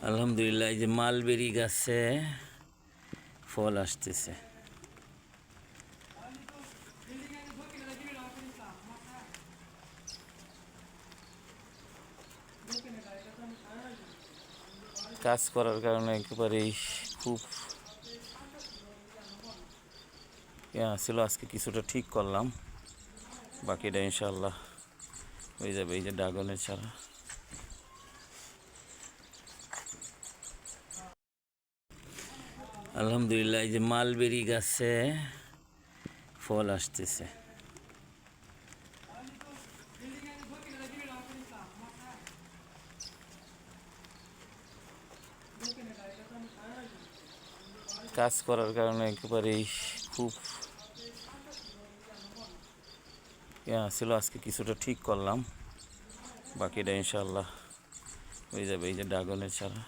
আলহামদুলিল্লাহ, এই যে মালবেরি গাছে ফল আসতেছে। কাজ করার কারণে একেবারেই খুব ছিল, আজকে কিছুটা ঠিক করলাম, বাকিটা ইনশাল্লাহ হয়ে যাবে। এই যে ড্রাগনের চারা, আলহামদুলিল্লাহ, এই যে মালবেরি গাছে ফল আসতেছে। কাজ করার কারণে একেবারেই খুব ছিল, আজকে কিছুটা ঠিক করলাম, বাকিটা ইনশাল্লাহ হয়ে যাবে। এই যে ড্রাগনের চারা।